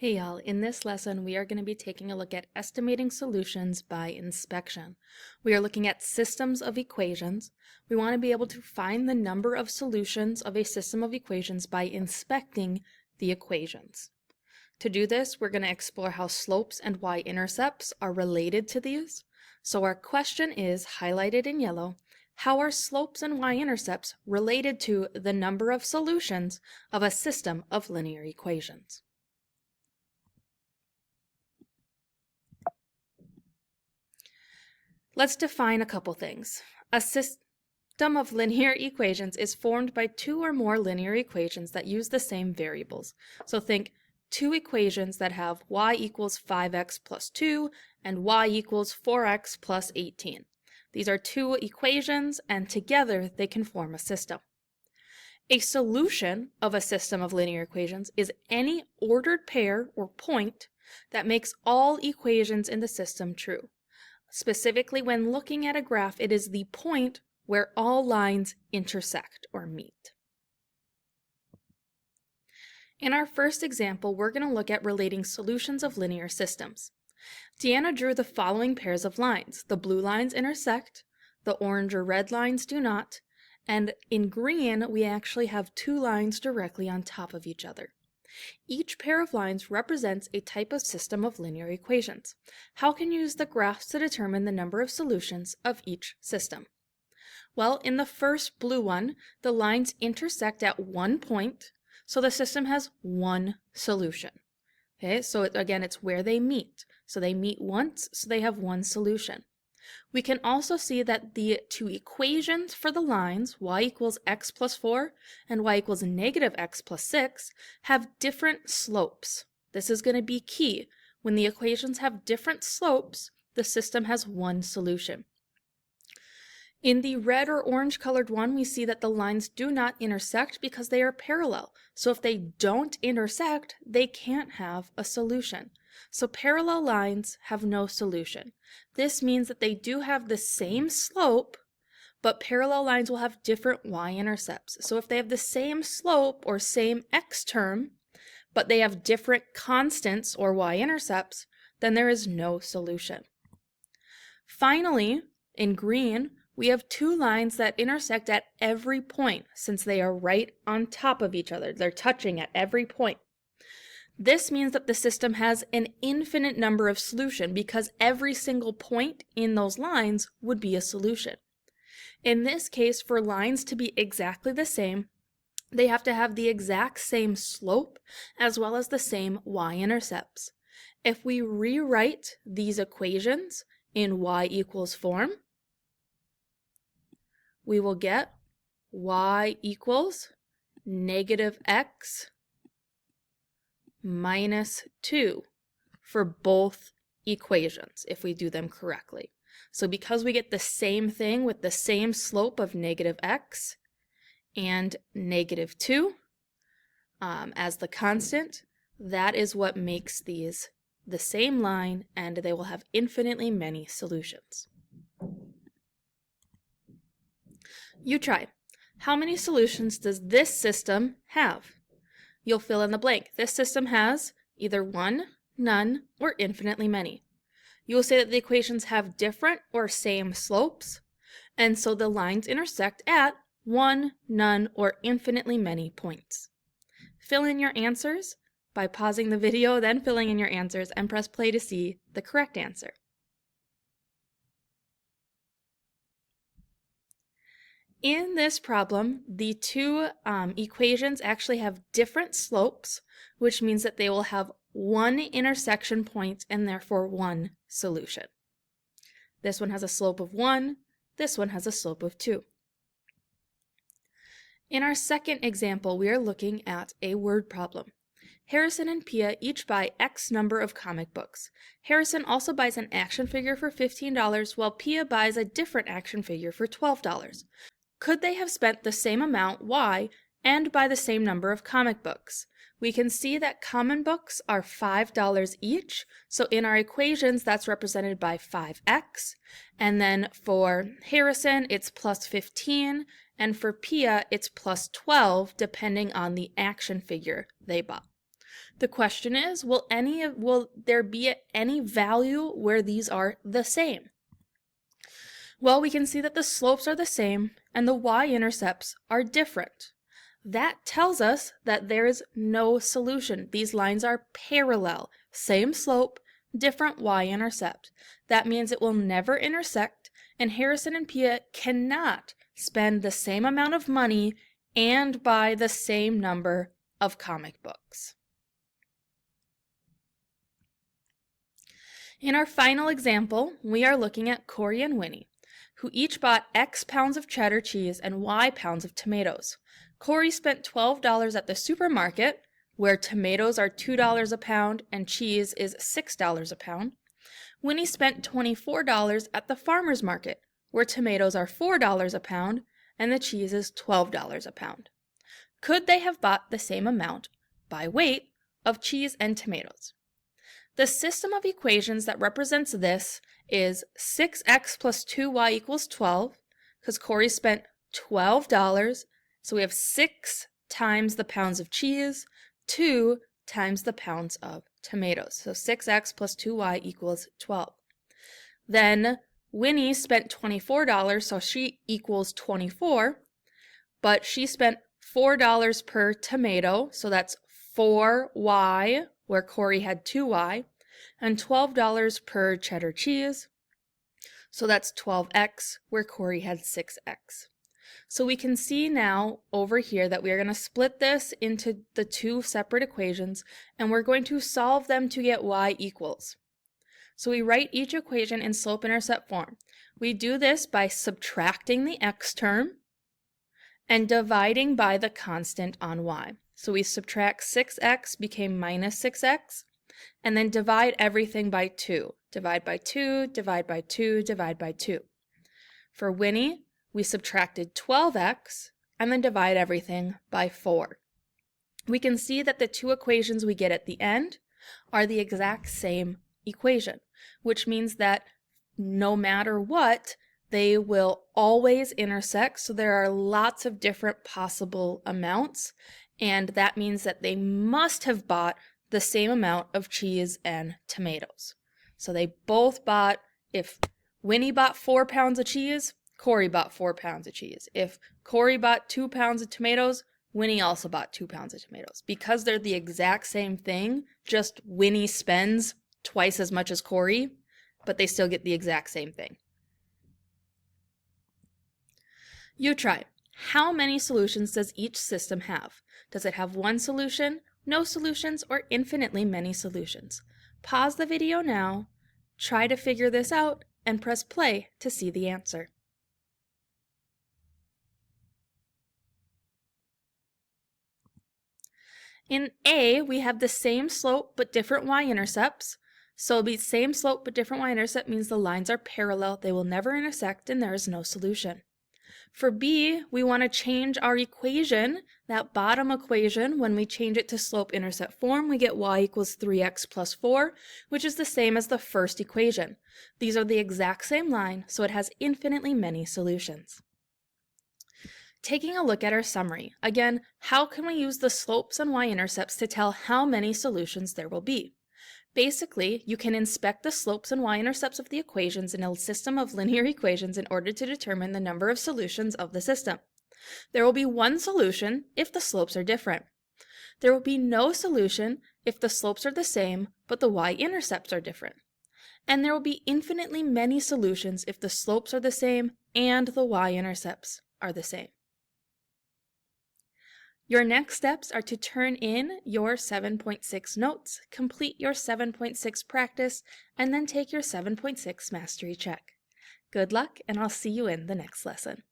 Hey y'all, in this lesson we are going to be taking a look at estimating solutions by inspection. We are looking at systems of equations. We want to be able to find the number of solutions of a system of equations by inspecting the equations. To do this, we're going to explore how slopes and y-intercepts are related to these. So our question is, highlighted in yellow, how are slopes and y-intercepts related to the number of solutions of a system of linear equations? Let's define a couple things. A system of linear equations is formed by two or more linear equations that use the same variables. So think two equations that have y equals 5x plus 2 and y equals 4x plus 18. These are two equations, and together they can form a system. A solution of a system of linear equations is any ordered pair or point that makes all equations in the system true. Specifically, when looking at a graph, it is the point where all lines intersect or meet. In our first example, we're going to look at relating solutions of linear systems. Deanna drew the following pairs of lines. The blue lines intersect, the orange or red lines do not, and in green, we actually have two lines directly on top of each other. Each pair of lines represents a type of system of linear equations. How can you use the graphs to determine the number of solutions of each system? Well, in the first blue one, the lines intersect at one point, so the system has one solution. Okay, so again, it's where they meet. So they meet once, so they have one solution. We can also see that the two equations for the lines, y equals x plus 4 and y equals negative x plus 6, have different slopes. This is going to be key. When the equations have different slopes, the system has one solution. In the red or orange colored one, we see that the lines do not intersect because they are parallel. So if they don't intersect, they can't have a solution. So parallel lines have no solution. This means that they do have the same slope, but parallel lines will have different y-intercepts. So if they have the same slope or same x term, but they have different constants or y-intercepts, then there is no solution. Finally, in green, we have two lines that intersect at every point since they are right on top of each other. They're touching at every point. This means that the system has an infinite number of solutions because every single point in those lines would be a solution. In this case, for lines to be exactly the same, they have to have the exact same slope as well as the same y-intercepts. If we rewrite these equations in y equals form, we will get y equals negative x minus 2 for both equations if we do them correctly. So because we get the same thing with the same slope of negative x and negative 2 as the constant, that is what makes these the same line, and they will have infinitely many solutions. You try. How many solutions does this system have? You'll fill in the blank. This system has either one, none, or infinitely many. You will say that the equations have different or same slopes, and so the lines intersect at one, none, or infinitely many points. Fill in your answers by pausing the video, then filling in your answers, and press play to see the correct answer. In this problem, the two equations actually have different slopes, which means that they will have one intersection point and therefore one solution. This one has a slope of 1, this one has a slope of 2. In our second example, we are looking at a word problem. Harrison and Pia each buy X number of comic books. Harrison also buys an action figure for $15, while Pia buys a different action figure for $12. Could they have spent the same amount, Y, and buy the same number of comic books? We can see that common books are $5 each, so in our equations that's represented by 5x, and then for Harrison it's plus 15, and for Pia it's plus 12 depending on the action figure they bought. The question is, will there be any value where these are the same? Well, we can see that the slopes are the same and the y-intercepts are different. That tells us that there is no solution. These lines are parallel, same slope, different y-intercept. That means it will never intersect, and Harrison and Pia cannot spend the same amount of money and buy the same number of comic books. In our final example, we are looking at Corey and Winnie, who each bought X pounds of cheddar cheese and Y pounds of tomatoes. Corey spent $12 at the supermarket, where tomatoes are $2 a pound and cheese is $6 a pound. Winnie spent $24 at the farmer's market, where tomatoes are $4 a pound and the cheese is $12 a pound. Could they have bought the same amount, by weight, of cheese and tomatoes? The system of equations that represents this is 6x plus 2y equals 12, because Corey spent $12, so we have 6 times the pounds of cheese, 2 times the pounds of tomatoes. So 6x plus 2y equals 12. Then Winnie spent $24, so she equals 24, but she spent $4 per tomato, so that's 4y, where Corey had 2y, and $12 per cheddar cheese, so that's 12x, where Corey had 6x. So we can see now over here that we are going to split this into the two separate equations, and we're going to solve them to get y equals. So we write each equation in slope-intercept form. We do this by subtracting the x term and dividing by the constant on y. So we subtract 6x became minus 6x, and then divide everything by 2. Divide by 2, divide by 2, divide by 2. For Winnie, we subtracted 12x and then divide everything by 4. We can see that the two equations we get at the end are the exact same equation, which means that no matter what, they will always intersect. So there are lots of different possible amounts, and that means that they must have bought the same amount of cheese and tomatoes. So they both bought, if Winnie bought 4 pounds of cheese, Corey bought 4 pounds of cheese. If Corey bought 2 pounds of tomatoes, Winnie also bought 2 pounds of tomatoes. Because they're the exact same thing, just Winnie spends twice as much as Corey, but they still get the exact same thing. You try. How many solutions does each system have? Does it have one solution, no solutions, or infinitely many solutions? Pause the video now, try to figure this out, and press play to see the answer. In A, we have the same slope but different y-intercepts. So it'll be same slope but different y-intercept means the lines are parallel, they will never intersect, and there is no solution. For B, we want to change our equation, that bottom equation. When we change it to slope-intercept form, we get y equals 3x plus 4, which is the same as the first equation. These are the exact same line, so it has infinitely many solutions. Taking a look at our summary, again, how can we use the slopes and y-intercepts to tell how many solutions there will be? Basically, you can inspect the slopes and y-intercepts of the equations in a system of linear equations in order to determine the number of solutions of the system. There will be one solution if the slopes are different. There will be no solution if the slopes are the same, but the y-intercepts are different. And there will be infinitely many solutions if the slopes are the same and the y-intercepts are the same. Your next steps are to turn in your 7.6 notes, complete your 7.6 practice, and then take your 7.6 mastery check. Good luck, and I'll see you in the next lesson.